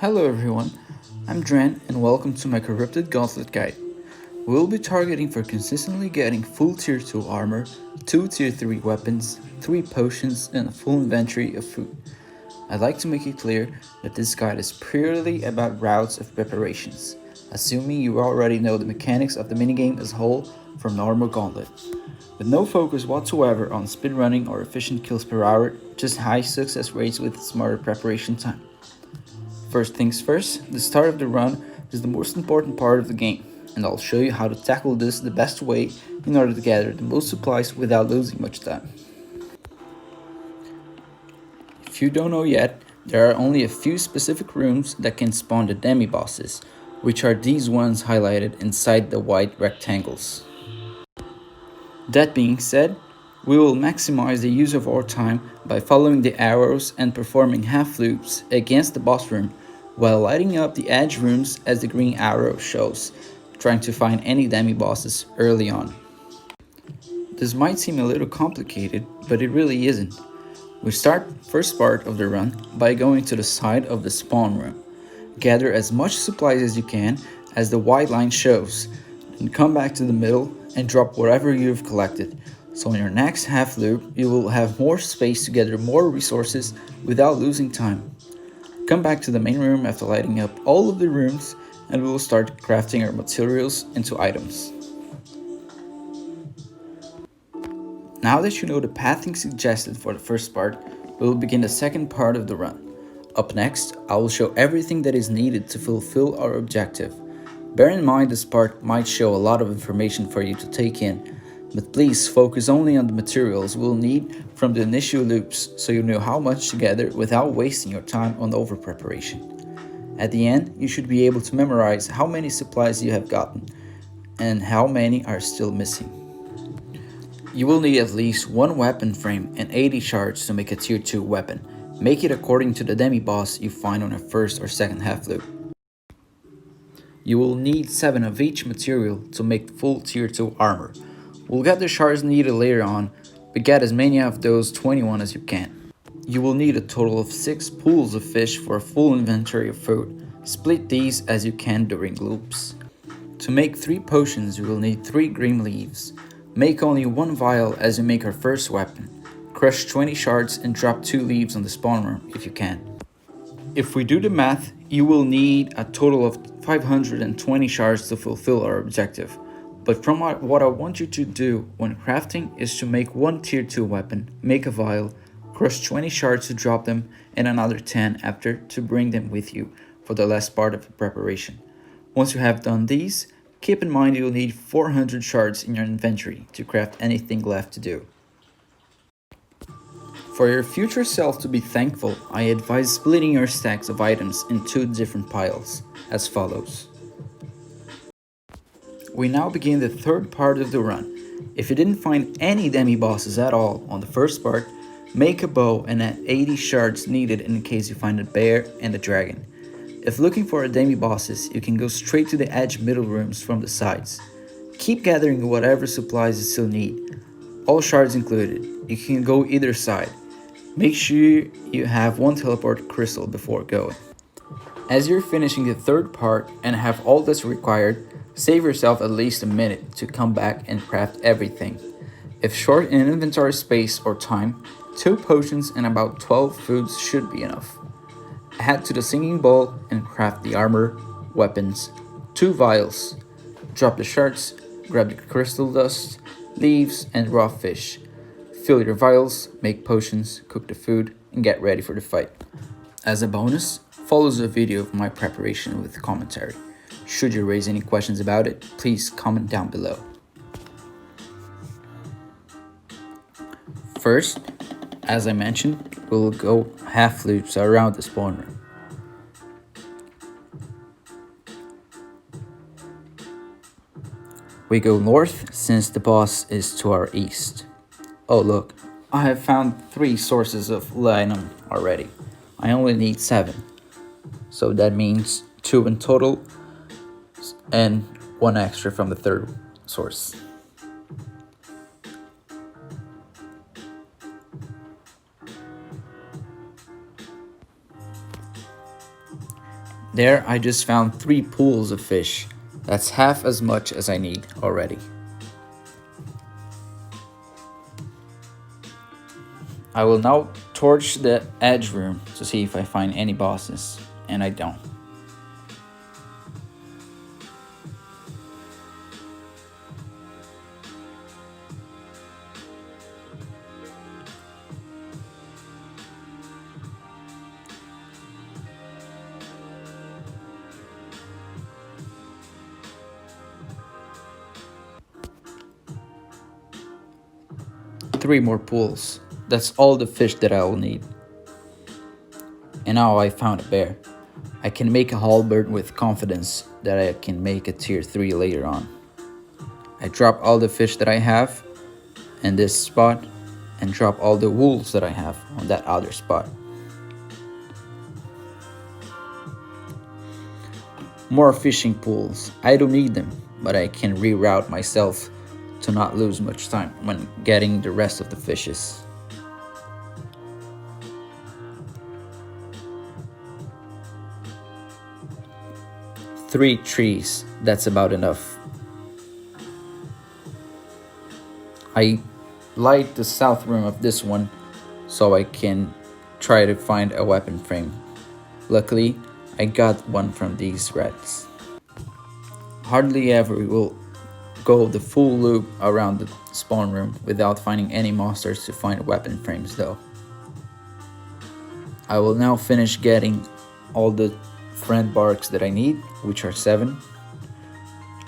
Hello everyone, I'm Dren and welcome to my Corrupted Gauntlet guide. We'll be targeting for consistently getting full tier 2 armor, 2 tier 3 weapons, 3 potions and a full inventory of food. I'd like to make it clear that this guide is purely about routes of preparations, assuming you already know the mechanics of the minigame as a whole from normal Gauntlet. With no focus whatsoever on speedrunning or efficient kills per hour, just high success rates with smarter preparation time. First things first, the start of the run is the most important part of the game, and I'll show you how to tackle this the best way in order to gather the most supplies without losing much time. If you don't know yet, there are only a few specific rooms that can spawn the demi bosses, which are these ones highlighted inside the white rectangles. That being said, we will maximize the use of our time by following the arrows and performing half loops against the boss room while lighting up the edge rooms as the green arrow shows, trying to find any demi bosses early on. This might seem a little complicated, but it really isn't. We start first part of the run by going to the side of the spawn room. Gather as much supplies as you can as the white line shows, then come back to the middle and drop whatever you've collected. So in your next half loop, you will have more space to gather more resources without losing time. Come back to the main room after lighting up all of the rooms and we will start crafting our materials into items. Now that you know the pathing suggested for the first part, we will begin the second part of the run. Up next, I will show everything that is needed to fulfill our objective. Bear in mind this part might show a lot of information for you to take in, but please focus only on the materials we'll need from the initial loops so you know how much to gather without wasting your time on over preparation. At the end, you should be able to memorize how many supplies you have gotten and how many are still missing. You will need at least one weapon frame and 80 shards to make a tier 2 weapon. Make it according to the demi boss you find on a first or second half loop. You will need 7 of each material to make full tier 2 armor. We'll get the shards needed later on, but get as many of those 21 as you can. You will need a total of 6 pools of fish for a full inventory of food. Split these as you can during loops. To make 3 potions you will need 3 green leaves. Make only 1 vial as you make our first weapon. Crush 20 shards and drop 2 leaves on the spawn room if you can. If we do the math, you will need a total of 520 shards to fulfill our objective. But from what I want you to do when crafting is to make 1 tier 2 weapon, make a vial, crush 20 shards to drop them and another 10 after to bring them with you for the last part of the preparation. Once you have done these, keep in mind you'll need 400 shards in your inventory to craft anything left to do. For your future self to be thankful, I advise splitting your stacks of items in 2 different piles, as follows. We now begin the third part of the run. If you didn't find any demi bosses at all on the first part, make a bow and add 80 shards needed in case you find a bear and a dragon. If looking for a demi bosses, you can go straight to the edge middle rooms from the sides. Keep gathering whatever supplies you still need, all shards included. You can go either side. Make sure you have 1 teleport crystal before going. As you're finishing the third part and have all that's required, save yourself at least a minute to come back and craft everything. If short in inventory space or time, 2 potions and about 12 foods should be enough. Add to the singing bowl and craft the armor, weapons, 2 vials. Drop the shards, grab the crystal dust, leaves, and raw fish. Fill your vials, make potions, cook the food, and get ready for the fight. As a bonus, follows a video of my preparation with commentary. Should you raise any questions about it, please comment down below. First, as I mentioned, we'll go half loops around the spawn room. We go north since the boss is to our east. Oh look, I have found 3 sources of linum already. I only need 7. So that means 2 in total and 1 extra from the third source. There I just found 3 pools of fish. That's half as much as I need already. I will now torch the edge room to see if I find any bosses, and I don't. Three more pools. That's all the fish that I will need. And now I found a bear. I can make a halberd with confidence that I can make a tier 3 later on. I drop all the fish that I have in this spot and drop all the wolves that I have on that other spot. More fishing pools. I don't need them, but I can reroute myself to not lose much time when getting the rest of the fishes. Three trees, that's about enough. I light the south room of this one so I can try to find a weapon frame. Luckily, I got one from these rats. Hardly ever will go the full loop around the spawn room without finding any monsters to find weapon frames though. I will now finish getting all the friend barks that I need, which are 7,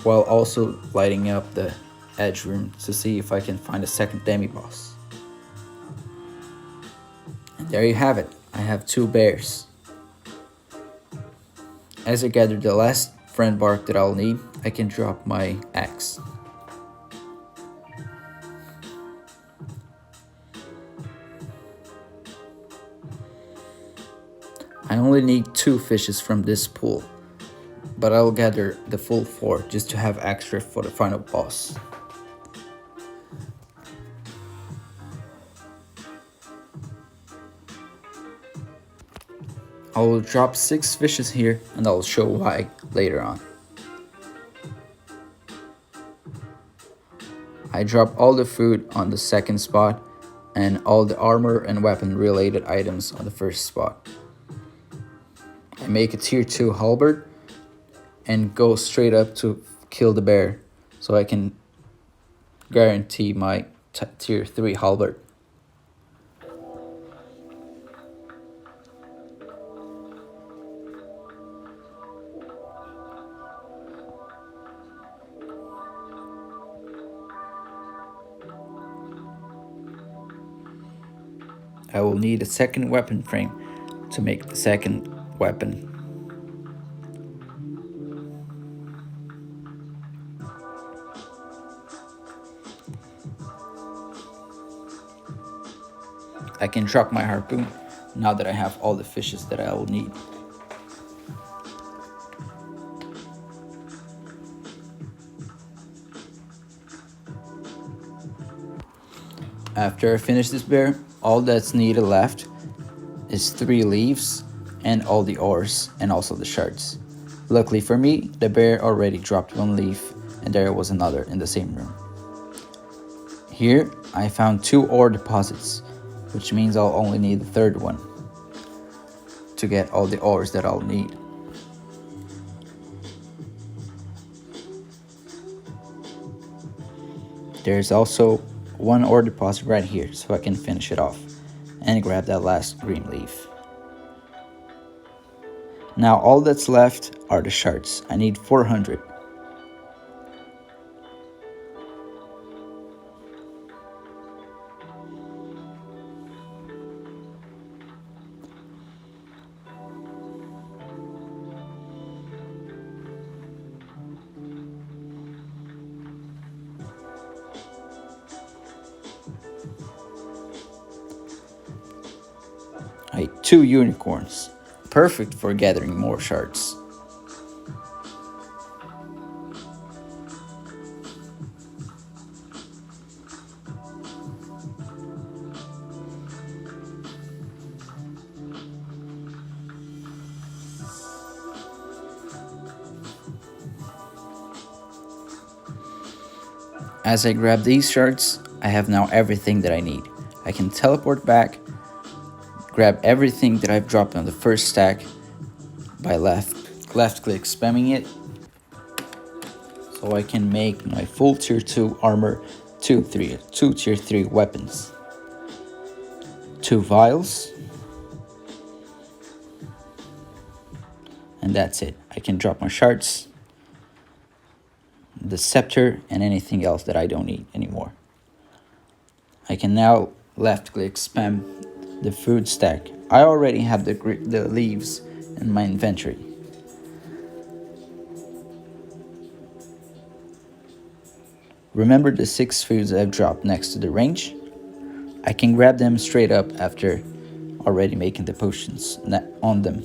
while also lighting up the edge room to see if I can find a second demi boss. And there you have it, I have 2 bears. As I gather the last friend bark that I'll need, I can drop my axe. I only need 2 fishes from this pool, but I'll gather the full 4 just to have extra for the final boss. I will drop 6 fishes here and I'll show why later on. I drop all the food on the second spot and all the armor and weapon related items on the first spot. I make a tier 2 halberd and go straight up to kill the bear so I can guarantee my tier 3 halberd. I will need a second weapon frame to make the second weapon. I can drop my harpoon now that I have all the fishes that I will need. After I finish this bear, all that's needed left is 3 leaves and all the ores and also the shards. Luckily for me, the bear already dropped 1 leaf and there was another in the same room. Here I found 2 ore deposits, which means I'll only need the third one to get all the ores that I'll need. There's also 1 ore deposit right here so I can finish it off and grab that last green leaf. Now all that's left are the shards. I need 400. I ate 2 unicorns, perfect for gathering more shards. As I grab these shards, I have now everything that I need. I can teleport back, grab everything that I've dropped on the first stack by left click spamming it, so I can make my full tier 2 armor, two tier 3 weapons, 2 vials, and that's it. I can drop my shards, the scepter, and anything else that I don't need anymore. I can now left click spam the food stack. I already have the leaves in my inventory. Remember the 6 foods I've dropped next to the range? I can grab them straight up after already making the potions on them.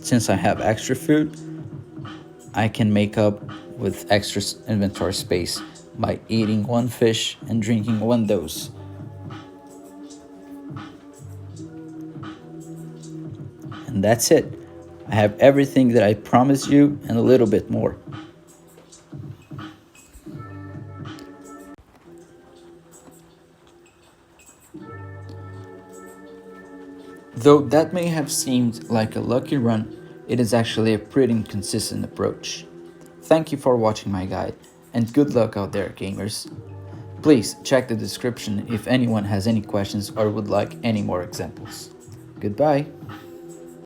Since I have extra food, I can make up with extra inventory space by eating 1 fish and drinking 1 dose. And that's it. I have everything that I promised you and a little bit more. Though that may have seemed like a lucky run, it is actually a pretty consistent approach. Thank you for watching my guide, and good luck out there, gamers. Please check the description if anyone has any questions or would like any more examples. Goodbye.